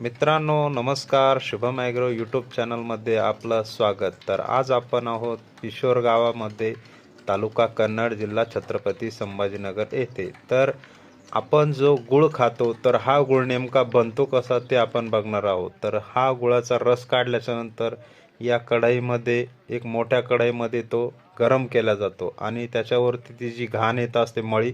मित्रांनो नमस्कार, Shubham agro YouTube चॅनलमध्ये आपलं स्वागत। तर आज आपण आहोत किशोर गावामध्ये, तालुका कन्नड, जिल्हा छत्रपती संभाजीनगर येथे। तर आपण जो गुळ खातो तर हा गुळ नेमका बनतो कसा ते आपण बघणार आहोत। तर हा गुळाचा रस काढल्याच्या नंतर या कढईमध्ये, एक मोठ्या कढईमध्ये तो गरम केला जातो आणि त्याच्यावरती ती जी घाण येत असते मळी,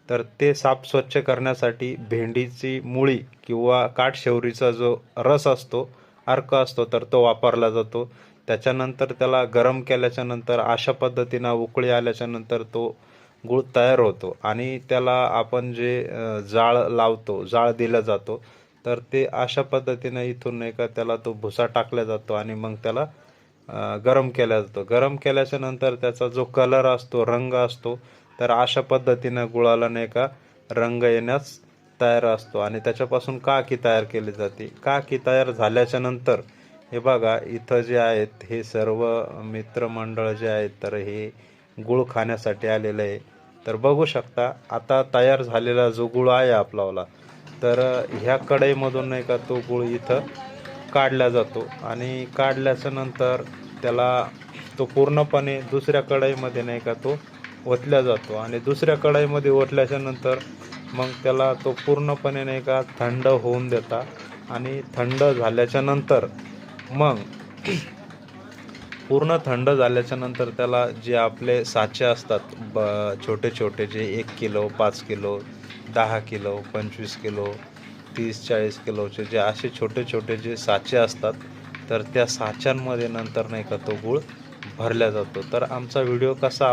तर ते साफ स्वच्छ करण्यासाठी भेंडीची मुळी किंवा काठशेवरीचा जो रस असतो, अर्क असतो, तर तो वापरला जातो। त्याच्यानंतर त्याला गरम केल्याच्या नंतर अशा पद्धतीनं उकळी आल्याच्या नंतर तो गूळ तयार होतो आणि त्याला आपण जे जाळ लावतो, जाळ दिला जातो, तर ते अशा पद्धतीनं इथून नाही का त्याला तो भुसा टाकला जातो आणि मग त्याला गरम केला जातो। गरम केल्याच्या नंतर त्याचा जो कलर असतो, रंग असतो, तर अशा पद्धतीनं गुळाला नाही का रंग येण्यास तयार असतो आणि त्याच्यापासून काकी तयार केली जाते। काकी तयार झाल्याच्या नंतर हे बघा, इथं जे आहेत हे सर्व मित्रमंडळ जे आहेत, तर हे गुळ खाण्यासाठी आलेलं आहे। तर बघू शकता आता तयार झालेला जो गुळ आहे आपलावाला, तर ह्या कढईमधून नाही का तो गुळ इथं काढला जातो आणि काढल्याच्या नंतर त्याला तो पूर्णपणे दुसऱ्या कढईमध्ये नाही का तो ओतल्या जातो आणि दुसऱ्या कढईमध्ये ओतल्याच्या नंतर मग त्याला तो पूर्णपणे नाही का थंड होऊन देता आणि थंड झाल्याच्या नंतर मग पूर्ण थंड झाल्याच्या नंतर त्याला जे आपले साचे असतात छोटे छोटे, जे 1 किलो, 5 किलो, 10 किलो, 25 किलो, 30-40 किलोचे जे असे छोटे छोटे जे साचे असतात, तर त्या साच्यांमध्ये नंतर नाही का तो गुळ भरला जातो। तर आमचा व्हिडिओ कसा